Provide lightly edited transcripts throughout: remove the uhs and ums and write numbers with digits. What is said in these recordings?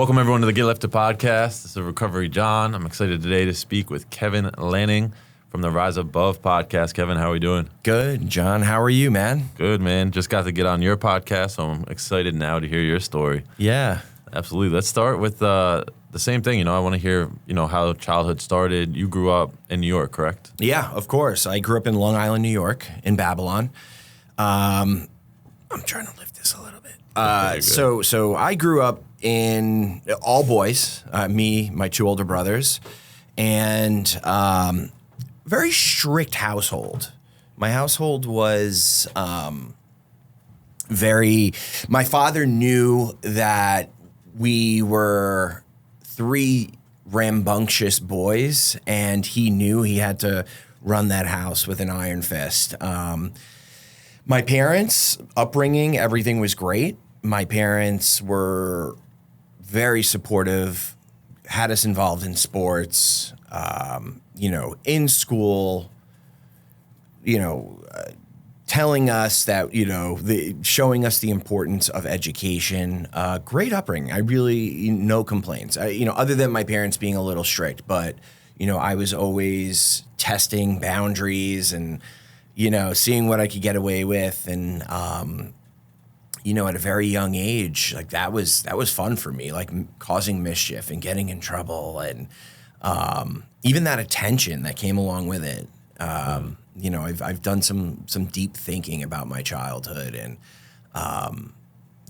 Welcome, everyone, to the Get Lifted podcast. This is Recovery John. I'm excited today to speak with Kevin Lanning from the Rise Above podcast. Kevin, how are we doing? Good, John. How are you, man? Good, man. Just got to get on your podcast, so I'm excited now to hear your story. Yeah. Absolutely. Let's start with the same thing. I want to hear, how childhood started. You grew up in New York, correct? Yeah, of course. I grew up in Long Island, New York, in Babylon. I'm trying to lift this a little bit. So I grew up in all boys, me, my two older brothers, and very strict household. My household was my father knew that we were three rambunctious boys, and he knew he had to run that house with an iron fist. My parents' upbringing, everything was great. My parents were very supportive, had us involved in sports, in school, telling us that, showing us the importance of education. Great upbringing. I really, no complaints. Other than my parents being a little strict, but, I was always testing boundaries and, seeing what I could get away with. And, at a very young age, like that was fun for me, like causing mischief and getting in trouble, and even that attention that came along with it. I've done some deep thinking about my childhood, and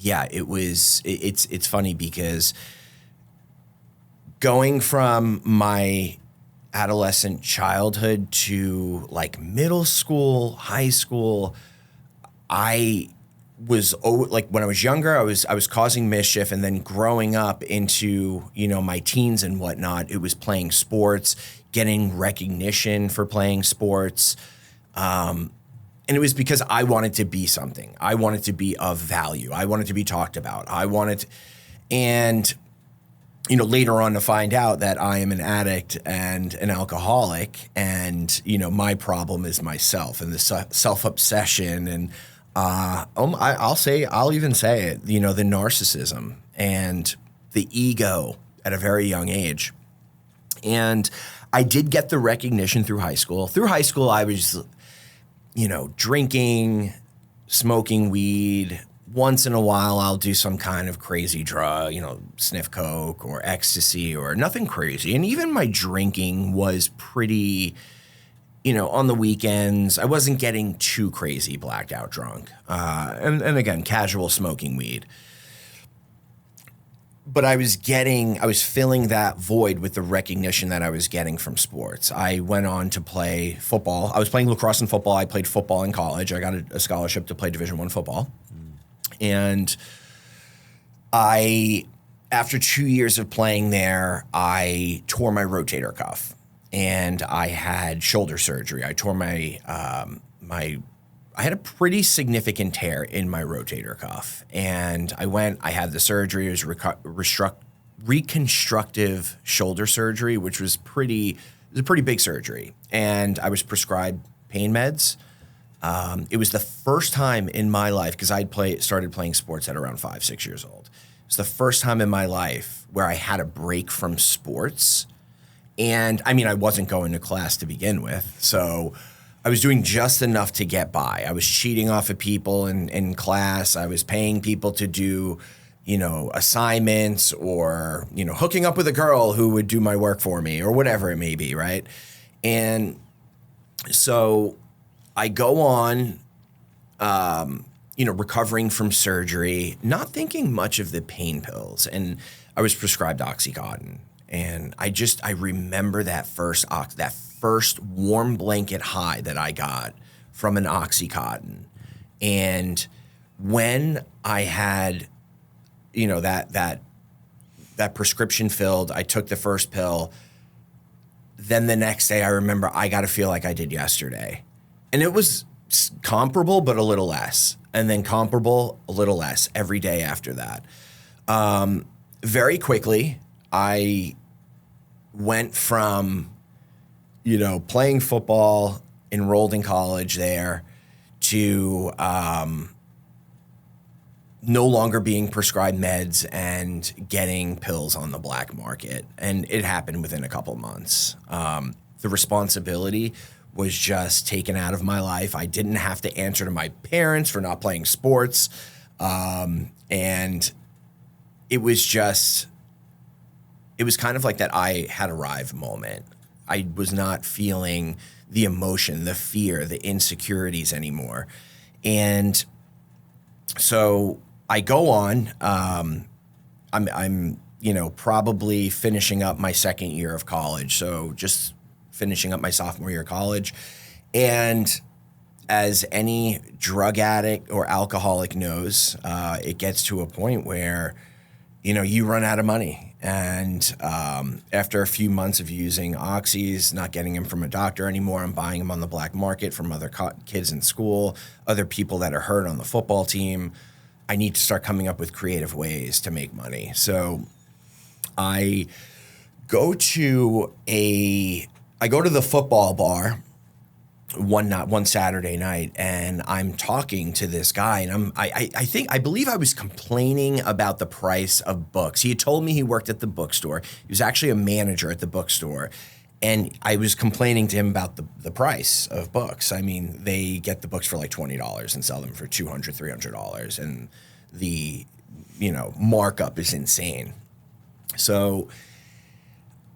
it's funny because going from my adolescent childhood to like middle school, high school, I was like when I was younger, I was causing mischief, and then growing up into my teens and whatnot, it was playing sports, getting recognition for playing sports, and it was because I wanted to be something. I wanted to be of value. I wanted to be talked about. Later on to find out that I am an addict and an alcoholic, and my problem is myself and the self-obsession and. I'll even say it, the narcissism and the ego at a very young age. And I did get the recognition through high school. Through high school, I was, drinking, smoking weed. Once in a while, I'll do some kind of crazy drug, sniff coke or ecstasy or nothing crazy. And even my drinking was pretty... on the weekends, I wasn't getting too crazy blacked out drunk. And again, casual smoking weed. But I was filling that void with the recognition that I was getting from sports. I went on to play football. I was playing lacrosse and football. I played football in college. I got a scholarship to play Division I football. And after 2 years of playing there, I tore my rotator cuff. And I had shoulder surgery. I tore I had a pretty significant tear in my rotator cuff. And I had the surgery. It was reconstructive shoulder surgery, which was a pretty big surgery. And I was prescribed pain meds. It was the first time in my life, because started playing sports at around 5-6 years old. It was the first time in my life where I had a break from sports. And I wasn't going to class to begin with, so I was doing just enough to get by. I was cheating off of people in class. I was paying people to do, assignments, or, hooking up with a girl who would do my work for me or whatever it may be, right? And so I go on, recovering from surgery, not thinking much of the pain pills, and I was prescribed oxycontin. And I remember that first warm blanket high that I got from an oxycontin. And when I had, that prescription filled, I took the first pill. Then the next day, I remember I got to feel like I did yesterday. And it was comparable, but a little less. And then comparable, a little less every day after that. Very quickly, I went from, playing football, enrolled in college there, to no longer being prescribed meds and getting pills on the black market. And it happened within a couple months. The responsibility was just taken out of my life. I didn't have to answer to my parents for not playing sports. And it was kind of like that I had arrived moment. I was not feeling the emotion, the fear, the insecurities anymore. And so I go on, I'm probably finishing up my second year of college. So just finishing up my sophomore year of college. And as any drug addict or alcoholic knows, it gets to a point where, you run out of money. And after a few months of using oxys, not getting them from a doctor anymore, I'm buying them on the black market from other kids in school, other people that are hurt on the football team. I need to start coming up with creative ways to make money. So I go to the football bar one Saturday night, and I'm talking to this guy, and I believe I was complaining about the price of books. He had told me he worked at the bookstore. He was actually a manager at the bookstore, and I was complaining to him about the price of books. I mean, they get the books for like $20 and sell them for $200, $300, and the markup is insane. So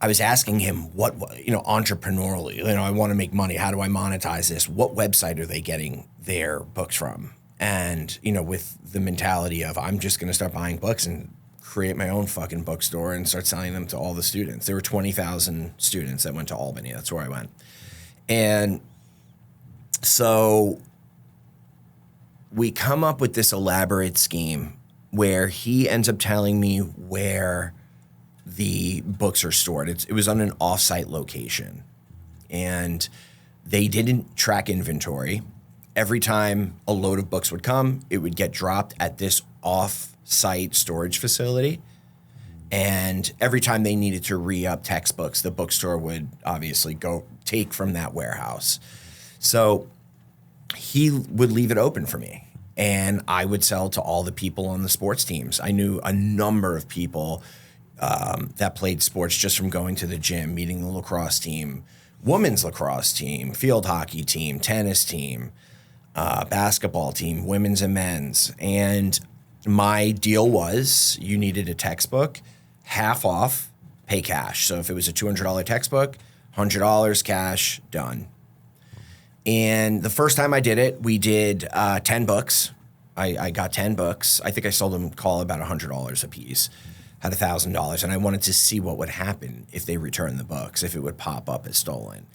I was asking him what entrepreneurially, I want to make money. How do I monetize this? What website are they getting their books from? And, with the mentality of I'm just going to start buying books and create my own fucking bookstore and start selling them to all the students. There were 20,000 students that went to Albany. That's where I went. And so we come up with this elaborate scheme where he ends up telling me where the books are stored. It was on an off-site location, and they didn't track inventory. Every time a load of books would come, it would get dropped at this off-site storage facility. And every time they needed to re-up textbooks, the bookstore would obviously go take from that warehouse. So he would leave it open for me, and I would sell to all the people on the sports teams. I knew a number of people that played sports just from going to the gym, meeting the lacrosse team, women's lacrosse team, field hockey team, tennis team, basketball team, women's and men's. And my deal was you needed a textbook, half off, pay cash. So if it was a $200 textbook, $100 cash, done. And the first time I did it, we did 10 books. I got 10 books. I think I sold them, about $100 a piece. Had $1,000, and I wanted to see what would happen if they returned the books, if it would pop up as stolen.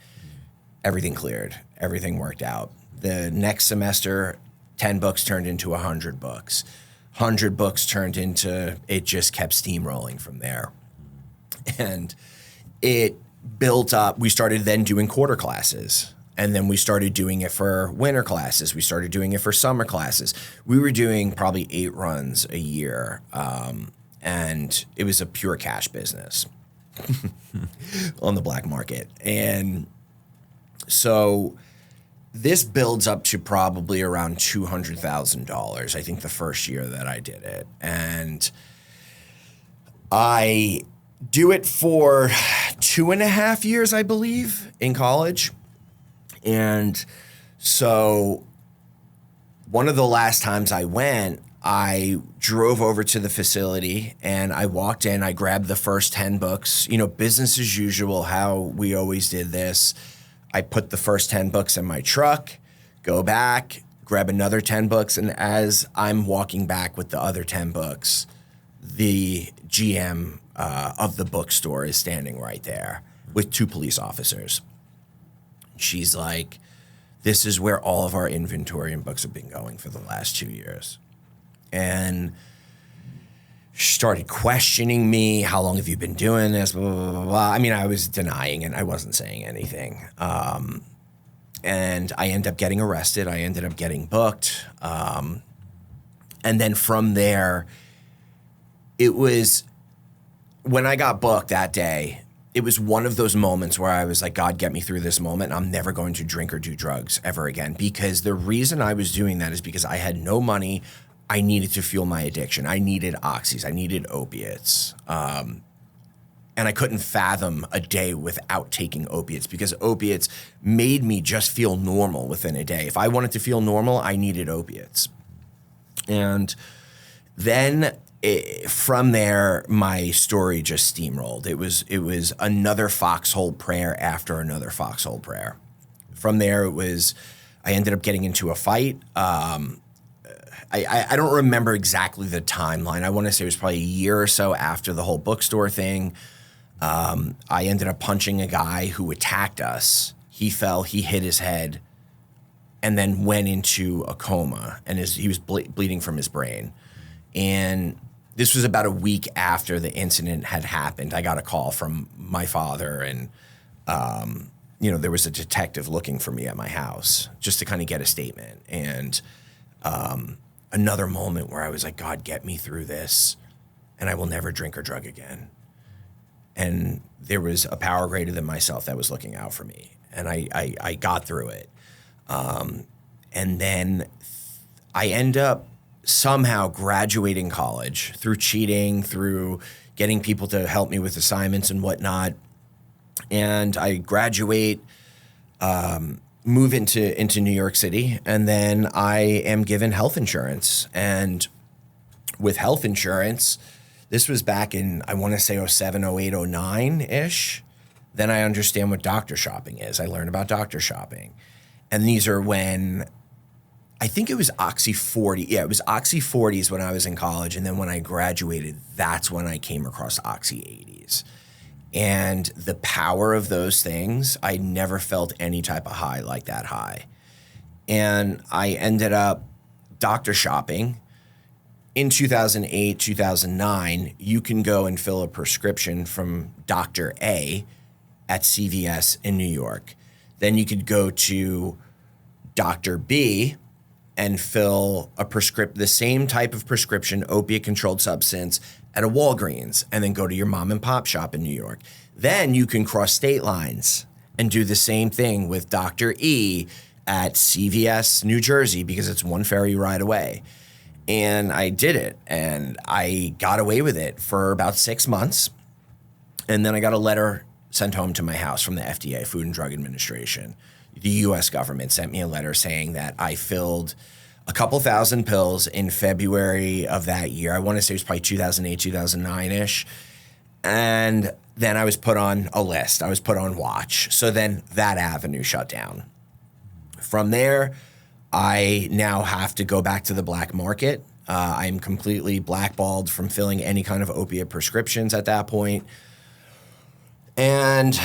Everything cleared. Everything worked out. The next semester, 10 books turned into 100 books. 100 books turned into, it just kept steamrolling from there. And it built up. We started then doing quarter classes. And then we started doing it for winter classes. We started doing it for summer classes. We were doing probably 8 runs a year. And it was a pure cash business on the black market. And so this builds up to probably around $200,000, I think the first year that I did it. And I do it for 2.5 years, I believe, in college. And so one of the last times I went, I drove over to the facility and I walked in, I grabbed the first 10 books, business as usual, how we always did this. I put the first 10 books in my truck, go back, grab another 10 books. And as I'm walking back with the other 10 books, the GM of the bookstore is standing right there with 2 police officers. She's like, this is where all of our inventory and books have been going for the last 2 years. And she started questioning me. How long have you been doing this? Blah, blah, blah, blah. I mean, I was denying it. I wasn't saying anything. And I ended up getting arrested. I ended up getting booked. And then from there, it was when I got booked that day, it was one of those moments where I was like, God, get me through this moment. I'm never going to drink or do drugs ever again. Because the reason I was doing that is because I had no money. I needed to fuel my addiction. I needed oxys. I needed opiates. And I couldn't fathom a day without taking opiates because opiates made me just feel normal within a day. If I wanted to feel normal, I needed opiates. And then from there, my story just steamrolled. It was another foxhole prayer after another foxhole prayer. From there, I ended up getting into a fight. I don't remember exactly the timeline. I want to say it was probably a year or so after the whole bookstore thing. I ended up punching a guy who attacked us. He fell, he hit his head, and then went into a coma, and he was bleeding from his brain. And this was about a week after the incident had happened. I got a call from my father, and there was a detective looking for me at my house just to kind of get a statement. And another moment where I was like, God, get me through this, and I will never drink or drug again. And there was a power greater than myself that was looking out for me. And I got through it. And then I end up somehow graduating college through cheating, through getting people to help me with assignments and whatnot. And I graduate, move into New York City, and then I am given health insurance. And with health insurance, this was back in, I want to say 07, 08, 09-ish. Then I understand what doctor shopping is. I learned about doctor shopping. And these are when, I think it was Oxy 40. Yeah, it was Oxy 40s when I was in college. And then when I graduated, that's when I came across Oxy 80s. And the power of those things, I never felt any type of high like that high. And I ended up doctor shopping. In 2008, 2009, you can go and fill a prescription from Dr. A at CVS in New York. Then you could go to Dr. B and fill the same type of prescription, opiate-controlled substance, at a Walgreens, and then go to your mom and pop shop in New York. Then you can cross state lines and do the same thing with Dr. E at CVS, New Jersey, because it's one ferry ride away. And I did it, and I got away with it for about 6 months. And then I got a letter sent home to my house from the FDA, Food and Drug Administration. The U.S. government sent me a letter saying that I filled a couple thousand pills in February of that year. I want to say it was probably 2008, 2009-ish. And then I was put on a list. I was put on watch. So then that avenue shut down. From there, I now have to go back to the black market. I'm completely blackballed from filling any kind of opiate prescriptions at that point. And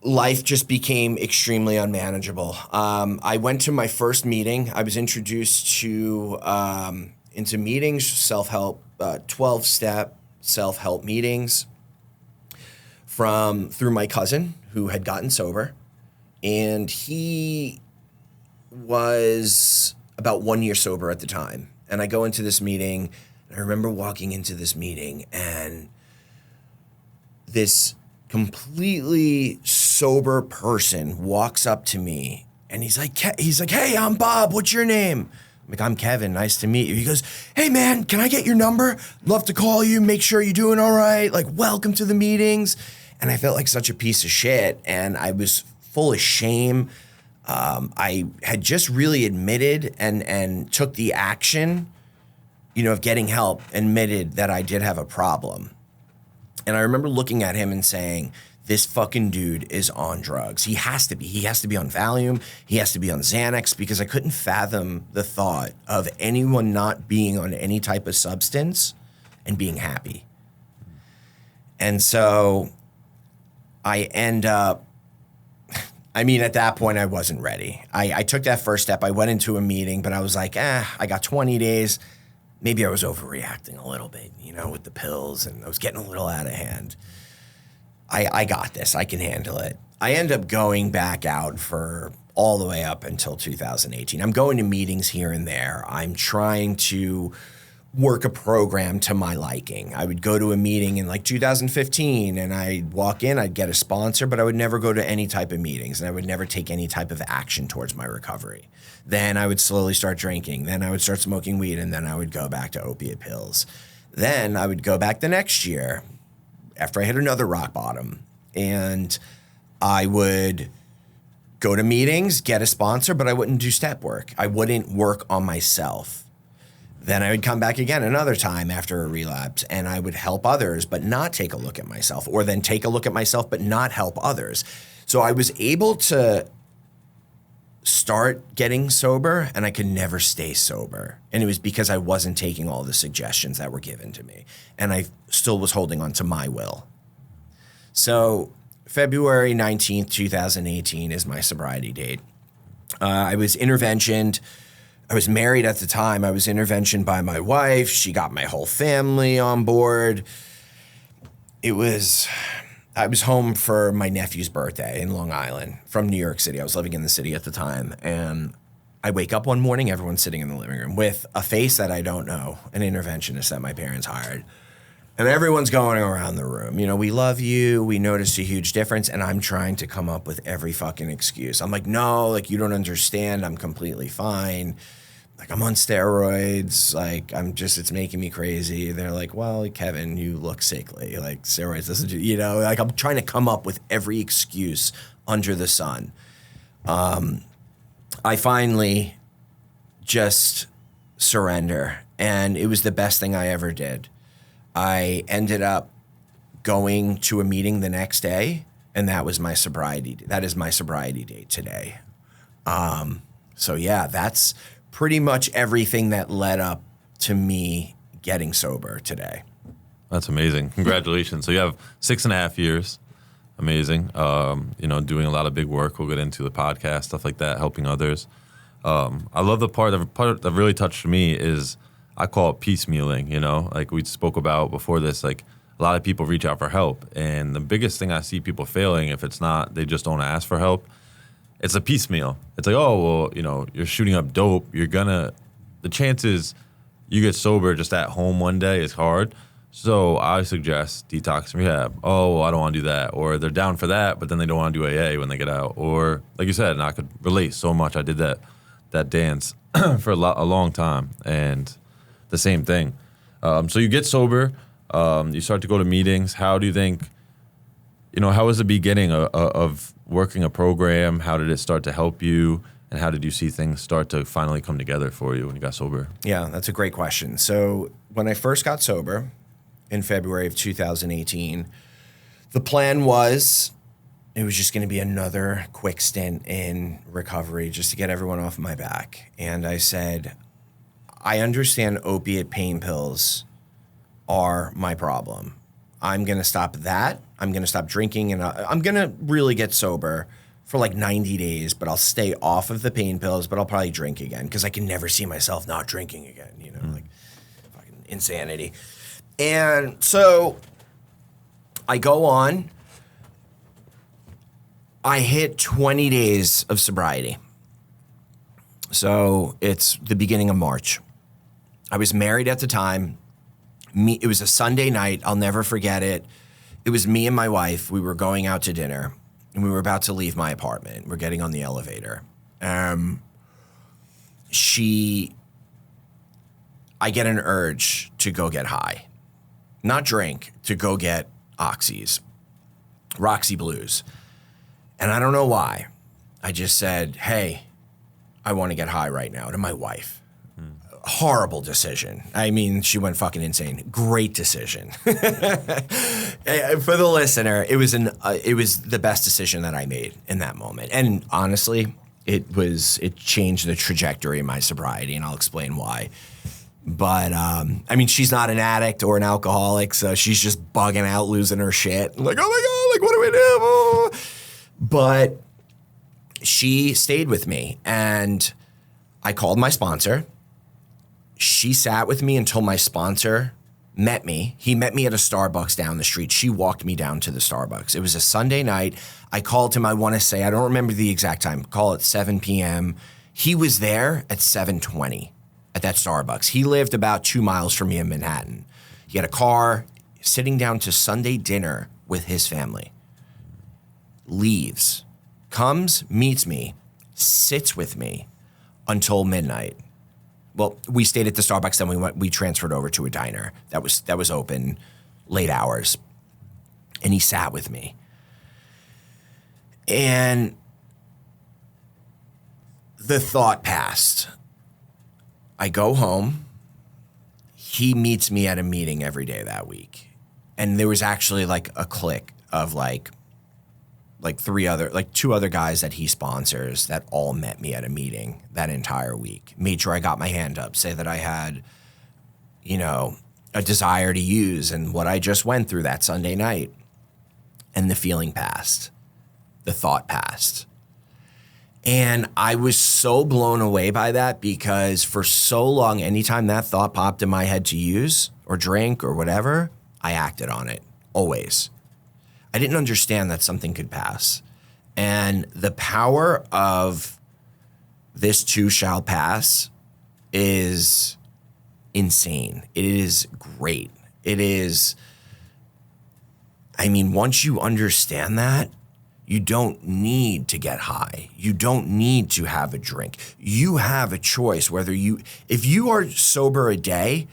life just became extremely unmanageable. I went to my first meeting. I was introduced to into meetings, self-help, 12-step self-help meetings through my cousin who had gotten sober. And he was about 1 year sober at the time. And I go into this meeting, and I remember walking into this meeting, and this completely sober person walks up to me, and he's like, "Hey, I'm Bob. What's your name?" I'm like, "I'm Kevin. Nice to meet you." He goes, "Hey, man, can I get your number? Love to call you, make sure you're doing all right. Like, welcome to the meetings." And I felt like such a piece of shit, and I was full of shame. I had just really admitted and took the action, of getting help, admitted that I did have a problem. And I remember looking at him and saying, this fucking dude is on drugs. He has to be. He has to be on Valium. He has to be on Xanax, because I couldn't fathom the thought of anyone not being on any type of substance and being happy. And so I end up, at that point, I wasn't ready. I took that first step. I went into a meeting, but I was like, I got 20 days. Maybe I was overreacting a little bit, with the pills, and I was getting a little out of hand. I got this. I can handle it. I end up going back out for all the way up until 2018. I'm going to meetings here and there. I'm trying to work a program to my liking. I would go to a meeting in like 2015 and I'd walk in, I'd get a sponsor, but I would never go to any type of meetings and I would never take any type of action towards my recovery. Then I would slowly start drinking. Then I would start smoking weed and then I would go back to opiate pills. Then I would go back the next year after I hit another rock bottom and I would go to meetings, get a sponsor, but I wouldn't do step work. I wouldn't work on myself. Then I would come back again another time after a relapse and I would help others, but not take a look at myself, or then take a look at myself, but not help others. So I was able to start getting sober and I could never stay sober. And it was because I wasn't taking all the suggestions that were given to me. And I still was holding on to my will. So February 19th, 2018 is my sobriety date. I was interventioned. I was married at the time. I was interventioned by my wife. She got my whole family on board. I was home for my nephew's birthday in Long Island from New York City. I was living in the city at the time. And I wake up one morning, everyone's sitting in the living room with a face that I don't know, an interventionist that my parents hired. And everyone's going around the room. You know, we love you. We noticed a huge difference. And I'm trying to come up with every fucking excuse. I'm like, no, like, you don't understand. I'm completely fine. Like, I'm on steroids. Like, it's making me crazy. They're like, well, Kevin, you look sickly. Like, steroids doesn't do, you know, like, I'm trying to come up with every excuse under the sun. I finally just surrender. And it was the best thing I ever did. I ended up going to a meeting the next day, and that was my sobriety. That is my sobriety date today. So yeah, that's pretty much everything that led up to me getting sober today. That's amazing. Congratulations. So you have 6.5 years. Amazing. Doing a lot of big work. We'll get into the podcast, stuff like that, helping others. I love the part that really touched me is I call it piecemealing, you know, like we spoke about before this, like a lot of people reach out for help. And the biggest thing I see people failing, if it's not, they just don't ask for help. It's a piecemeal. It's like, oh, well, you know, you're shooting up dope. The chances you get sober just at home one day is hard. So I suggest detox and rehab. Oh, well, I don't want to do that. Or they're down for that, but then they don't want to do AA when they get out. Or like you said, and I could relate so much. I did that dance for a long time. And the same thing. So you get sober, you start to go to meetings. How do you think, how was the beginning of working a program? How did it start to help you? And how did you see things start to finally come together for you when you got sober? Yeah, that's a great question. So when I first got sober in February of 2018, the plan was it was just going to be another quick stint in recovery just to get everyone off my back. And I said, I understand opiate pain pills are my problem. I'm going to stop that. I'm going to stop drinking, and I'm going to really get sober for like 90 days, but I'll stay off of the pain pills, but I'll probably drink again because I can never see myself not drinking again, like fucking insanity. And so I go on. I hit 20 days of sobriety. So it's the beginning of March. I was married at the time. It was a Sunday night. I'll never forget it. It was me and my wife. We were going out to dinner, and we were about to leave my apartment. We're getting on the elevator. I get an urge to go get high. Not drink, to go get oxys, Roxy Blues. And I don't know why. I just said, hey, I want to get high right now, to my wife. Horrible decision. I mean, she went fucking insane. Great decision. For the listener, it was the best decision that I made in that moment. And honestly, it changed the trajectory of my sobriety, and I'll explain why. But I mean, she's not an addict or an alcoholic, so she's just bugging out, losing her shit. I'm like, oh my God, like, what do we do? Oh. But she stayed with me, and I called my sponsor. She sat with me until my sponsor met me. He met me at a Starbucks down the street. She walked me down to the Starbucks. It was a Sunday night. I called him, I want to say, I don't remember the exact time, call it 7 p.m. He was there at 7:20. at that Starbucks. He lived about 2 miles from me in Manhattan. He had a car, sitting down to Sunday dinner with his family. Leaves, comes, meets me, sits with me until midnight. Well, we stayed at the Starbucks, then we transferred over to a diner that was open late hours. And he sat with me. And the thought passed. I go home. He meets me at a meeting every day that week. And there was actually like a clique of like two other guys that he sponsors that all met me at a meeting that entire week. Made sure I got my hand up, say that I had, a desire to use and what I just went through that Sunday night. And the feeling passed. The thought passed. And I was so blown away by that because for so long, anytime that thought popped in my head to use or drink or whatever, I acted on it, always. I didn't understand that something could pass. And the power of this too shall pass is insane. It is great. It is, once you understand that, you don't need to get high. You don't need to have a drink. You have a choice if you are sober a day,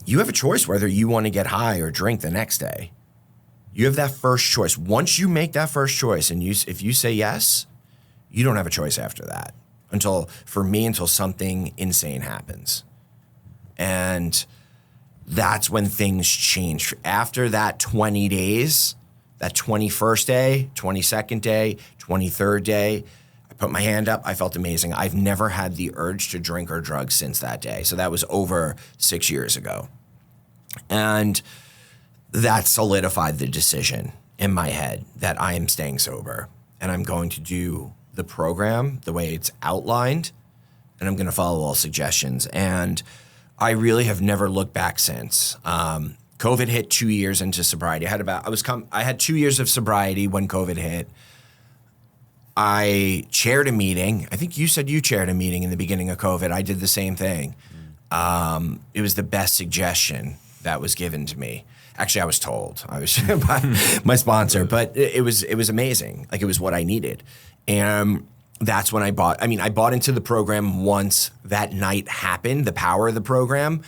you have a choice whether you want to get high or drink the next day. You have that first choice. Once you make that first choice and if you say yes, you don't have a choice after that until something insane happens. And that's when things change. After that 20 days, that 21st day, 22nd day, 23rd day, I put my hand up. I felt amazing. I've never had the urge to drink or drugs since that day. So that was over 6 years ago. And that solidified the decision in my head that I am staying sober and I'm going to do the program the way it's outlined and I'm going to follow all suggestions. And I really have never looked back since. COVID hit 2 years into sobriety. I had 2 years of sobriety when COVID hit. I chaired a meeting. I think you said you chaired a meeting in the beginning of COVID. I did the same thing. It was the best suggestion that was given to me. Actually, I was told. I was by my sponsor, but it was amazing. Like it was what I needed. And that's when I bought into the program once that night happened, the power of the program.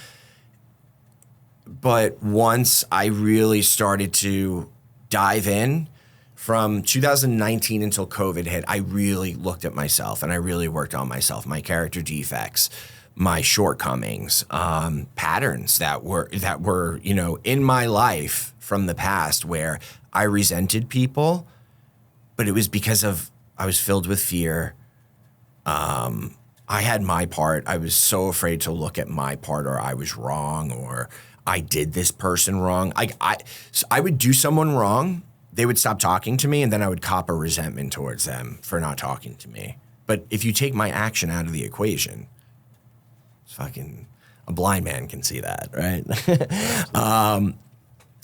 But once I really started to dive in from 2019 until COVID hit, I really looked at myself and I really worked on myself, my character defects, my shortcomings, patterns that were, in my life from the past where I resented people, but it was because I was filled with fear. I had my part. I was so afraid to look at my part or I was wrong or I did this person wrong. So I would do someone wrong. They would stop talking to me and then I would cop a resentment towards them for not talking to me. But if you take my action out of the equation, it's fucking a blind man can see that, right?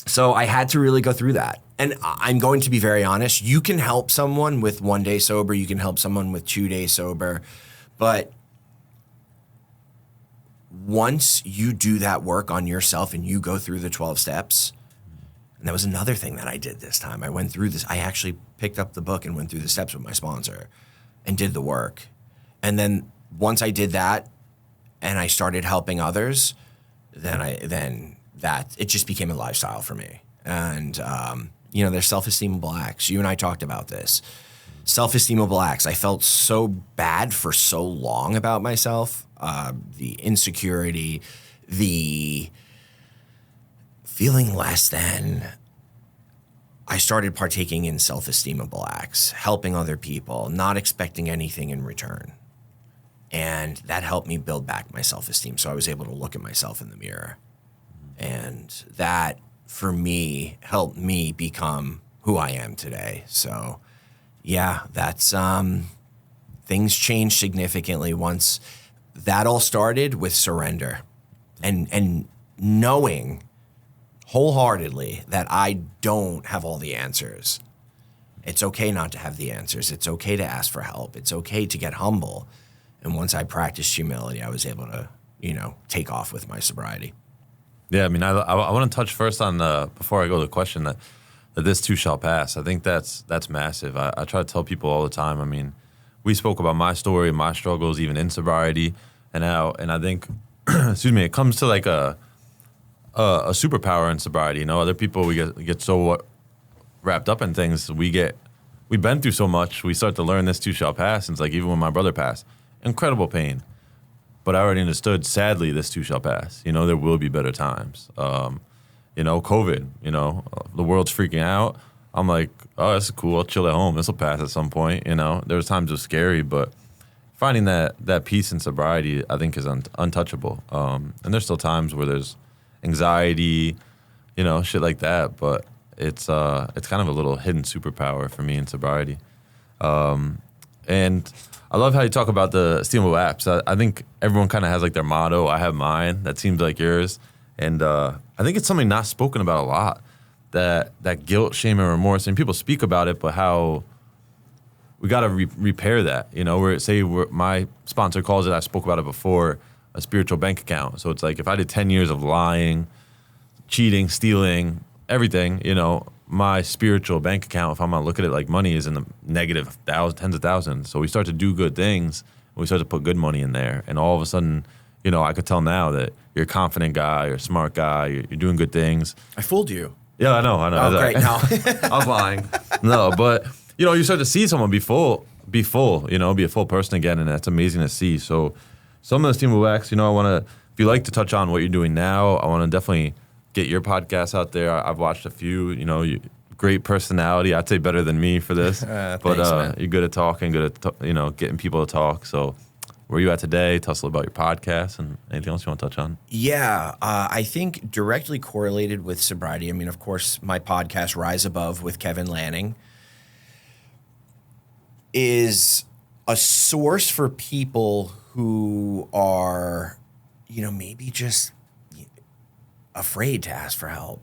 So I had to really go through that. And I'm going to be very honest. You can help someone with 1 day sober. You can help someone with 2 days sober. But once you do that work on yourself and you go through the 12 steps, and that was another thing that I did this time. I went through this. I actually picked up the book and went through the steps with my sponsor and did the work. And then once I did that and I started helping others, then it just became a lifestyle for me. And, there's self-esteemable acts. You and I talked about this. Self-esteemable acts. I felt so bad for so long about myself. The insecurity, the feeling less than. I started partaking in self-esteemable acts, helping other people, not expecting anything in return. And that helped me build back my self-esteem. So I was able to look at myself in the mirror. And that, for me, helped me become who I am today. So, yeah, that's things changed significantly once that all started with surrender and knowing wholeheartedly that I don't have all the answers. It's okay not to have the answers. It's okay to ask for help. It's okay to get humble. And once I practiced humility, I was able to, take off with my sobriety. Yeah, I mean, I want to touch first on before I go to the question that this too shall pass. I think that's massive. I try to tell people all the time. I mean, we spoke about my story, my struggles, even in sobriety, and I think, excuse me, it comes to like a superpower in sobriety. Other people we get so wrapped up in things. We've been through so much. We start to learn this too shall pass. And it's like even when my brother passed, incredible pain. But I already understood, sadly, this too shall pass. There will be better times. COVID, the world's freaking out. I'm like, oh, this is cool. I'll chill at home. This will pass at some point. There was times it was scary, but finding that peace in sobriety, I think, is untouchable. And there's still times where there's anxiety, shit like that. But it's kind of a little hidden superpower for me in sobriety. And I love how you talk about the steamable apps. I think everyone kind of has like their motto. I have mine. That seems like yours. And I think it's something not spoken about a lot, that guilt, shame, and remorse. And people speak about it, but how we got to repair that. My sponsor calls it, I spoke about it before, a spiritual bank account. So it's like if I did 10 years of lying, cheating, stealing, everything, my spiritual bank account, if I'm going to look at it like money, is in the negative tens of thousands. So we start to do good things, and we start to put good money in there. And all of a sudden, I could tell now that you're a confident guy, you're a smart guy, you're doing good things. I fooled you. Yeah, I know. Oh, great. No. I was lying. No, but, you start to see someone be a full person again, and that's amazing to see. So some of the steamable acts, I want to, if you like to touch on what you're doing now, I want to definitely get your podcast out there. I've watched a few, great personality. I'd say better than me for this. Thanks, but you're good at talking, good at, getting people to talk. So where are you at today? Tell us a little about your podcast and anything else you want to touch on. Yeah, I think directly correlated with sobriety. I mean, of course, my podcast, Rise Above with Kevin Lanning, is a source for people who are, maybe just afraid to ask for help,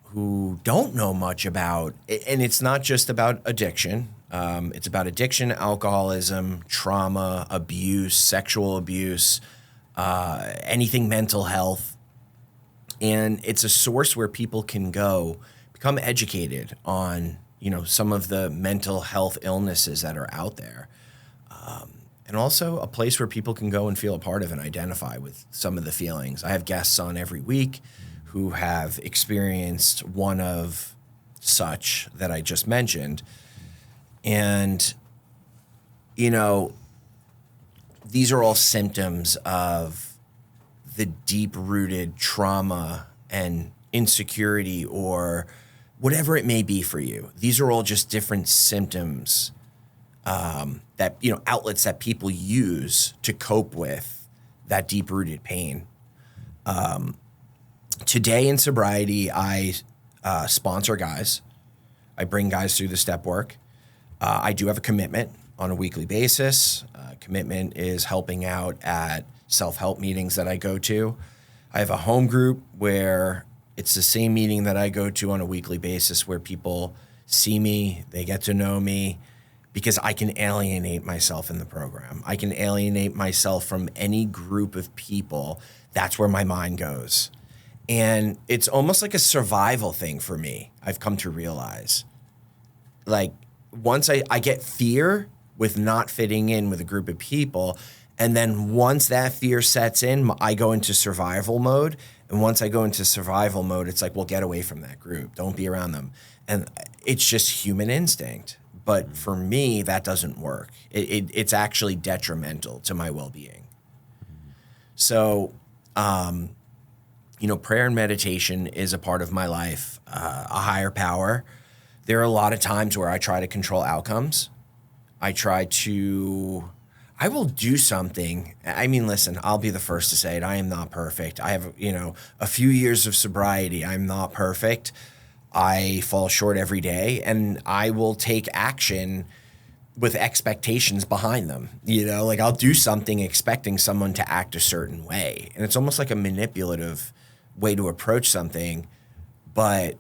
who don't know much about, and it's not just about addiction. It's about addiction, alcoholism, trauma, abuse, sexual abuse, anything mental health. And it's a source where people can go, become educated on, some of the mental health illnesses that are out there. And also a place where people can go and feel a part of and identify with some of the feelings. I have guests on every week who have experienced one of such that I just mentioned. And, these are all symptoms of the deep-rooted trauma and insecurity or whatever it may be for you. These are all just different symptoms that, outlets that people use to cope with that deep-rooted pain. Today in sobriety, I sponsor guys. I bring guys through the step work. I do have a commitment on a weekly basis. Commitment is helping out at self-help meetings that I go to. I have a home group where it's the same meeting that I go to on a weekly basis where people see me, they get to know me, because I can alienate myself in the program. I can alienate myself from any group of people. That's where my mind goes. And it's almost like a survival thing for me, I've come to realize. Like, once I get fear with not fitting in with a group of people, and then once that fear sets in, I go into survival mode. And once I go into survival mode, it's like, well, get away from that group. Don't be around them. And it's just human instinct. But for me, that doesn't work. It's actually detrimental to my well-being. So, prayer and meditation is a part of my life, a higher power. There are a lot of times where I try to control outcomes. I will do something. I mean, listen, I'll be the first to say it. I am not perfect. I have, a few years of sobriety. I'm not perfect. I fall short every day, and I will take action with expectations behind them. I'll do something expecting someone to act a certain way. And it's almost like a manipulative way to approach something. But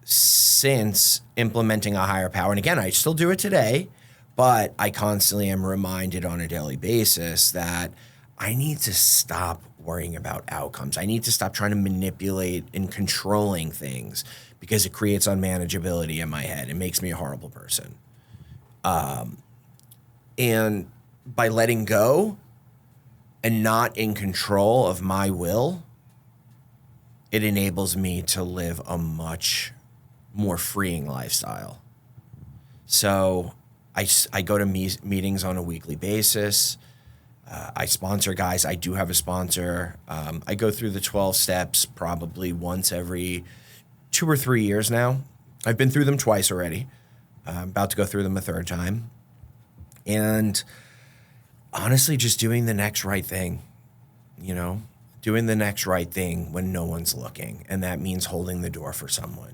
since implementing a higher power, and again, I still do it today, but I constantly am reminded on a daily basis that I need to stop worrying about outcomes. I need to stop trying to manipulate and controlling things because it creates unmanageability in my head. It makes me a horrible person. And by letting go and not in control of my will, it enables me to live a much more freeing lifestyle. So I go to meetings on a weekly basis. I sponsor guys. I do have a sponsor. I go through the 12 steps probably once every 2 or 3 years now. I've been through them twice already. I'm about to go through them a third time. And honestly, just doing the next right thing, doing the next right thing when no one's looking. And that means holding the door for someone.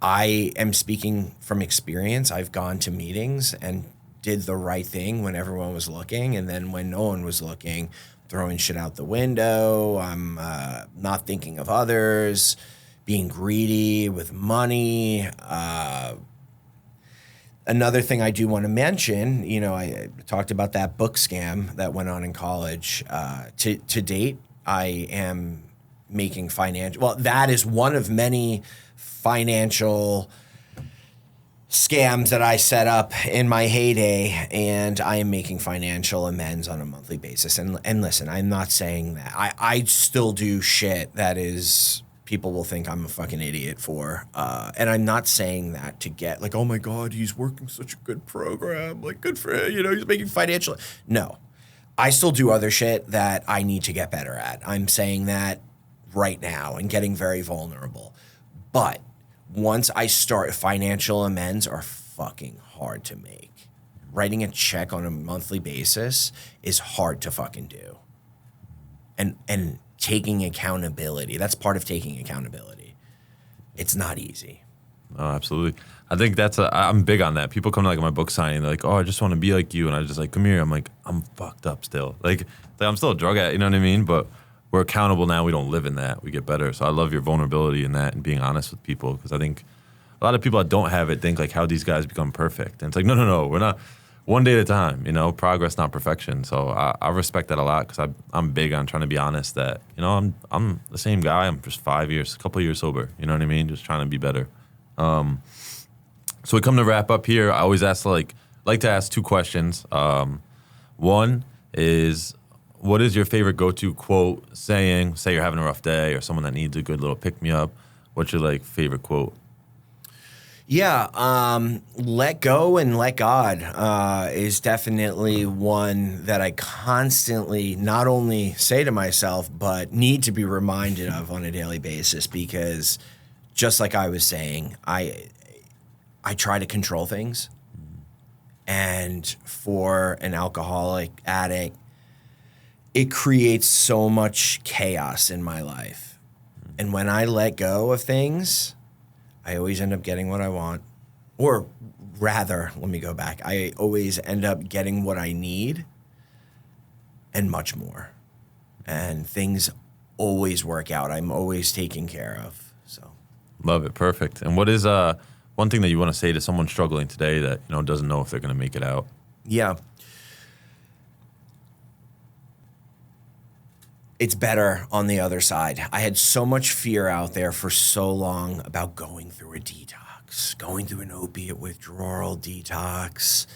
I am speaking from experience. I've gone to meetings and did the right thing when everyone was looking. And then when no one was looking, throwing shit out the window. I'm not thinking of others, being greedy with money. Another thing I do want to mention, I talked about that book scam that went on in college. To date, I am making that is one of many financial scams that I set up in my heyday, and I am making financial amends on a monthly basis. And listen, I'm not saying that. I still do shit that is people will think I'm a fucking idiot for. And I'm not saying that to get like, oh my God, he's working such a good program. Like, good for him. He's making financial. No, I still do other shit that I need to get better at. I'm saying that right now and getting very vulnerable. But once I start, financial amends are fucking hard to make. Writing a check on a monthly basis is hard to fucking do. And taking accountability, that's part of taking accountability. It's not easy. Oh, absolutely. I think I'm big on that. People come to like my book signing, they're like, oh, I just want to be like you. And I just like, come here. I'm like, I'm fucked up still. Like I'm still a drug addict, you know what I mean? But we're accountable now. We don't live in that. We get better. So I love your vulnerability in that and being honest with people, because I think a lot of people that don't have it think like how these guys become perfect. And it's like, no, we're not. One day at a time, progress, not perfection. So I respect that a lot, because I'm big on trying to be honest that, I'm the same guy. I'm just a couple of years sober. You know what I mean? Just trying to be better. So we come to wrap up here. I always like to ask 2 questions. One is, what is your favorite go-to quote, saying? Say you're having a rough day or someone that needs a good little pick-me-up. What's your favorite quote? Yeah, let go and let God is definitely one that I constantly not only say to myself, but need to be reminded of on a daily basis, because just like I was saying, I try to control things. And for an alcoholic addict, it creates so much chaos in my life. And when I let go of things, I always end up getting what I want. Or rather, let me go back. I always end up getting what I need and much more. And things always work out. I'm always taken care of. So, love it. Perfect. And what is one thing that you want to say to someone struggling today that doesn't know if they're going to make it out? Yeah. It's better on the other side. I had so much fear out there for so long about going through a detox, going through an opiate withdrawal detox,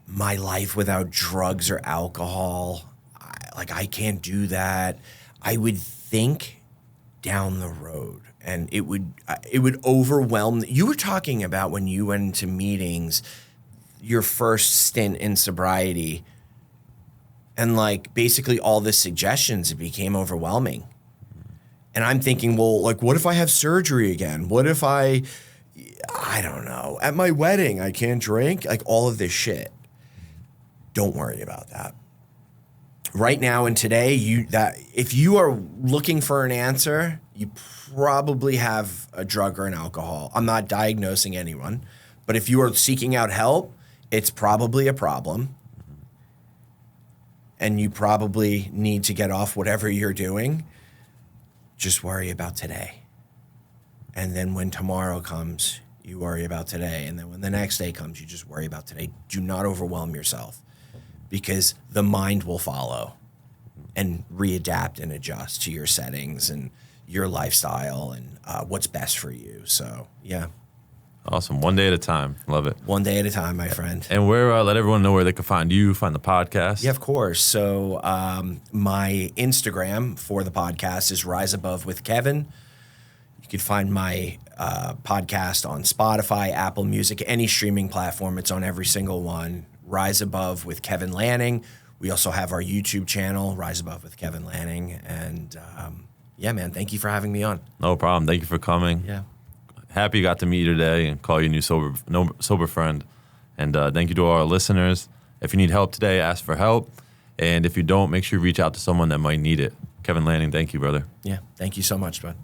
my life without drugs or alcohol. I can't do that. I would think down the road, and it would overwhelm. You were talking about when you went into meetings, your first stint in sobriety. And basically all the suggestions, it became overwhelming. And I'm thinking, well, what if I have surgery again? What if I don't know, at my wedding, I can't drink? All of this shit. Don't worry about that. Right now and today, if you are looking for an answer, you probably have a drug or an alcohol. I'm not diagnosing anyone, but if you are seeking out help, it's probably a problem. And you probably need to get off whatever you're doing. Just worry about today. And then when tomorrow comes, you worry about today. And then when the next day comes, you just worry about today. Do not overwhelm yourself, because the mind will follow. readapt and adjust to your settings and your lifestyle and what's best for you. So, yeah. Awesome. One day at a time. Love it. One day at a time, my friend. And where let everyone know where they can find you, find the podcast. Yeah, of course. So my Instagram for the podcast is Rise Above with Kevin. You can find my podcast on Spotify, Apple Music, any streaming platform. It's on every single one. Rise Above with Kevin Lanning. We also have our YouTube channel, Rise Above with Kevin Lanning. And yeah, man, thank you for having me on. No problem. Thank you for coming. Yeah. Happy you got to meet you today and call you a new sober friend. And thank you to all our listeners. If you need help today, ask for help. And if you don't, make sure you reach out to someone that might need it. Kevin Lanning, thank you, brother. Yeah, thank you so much, bud.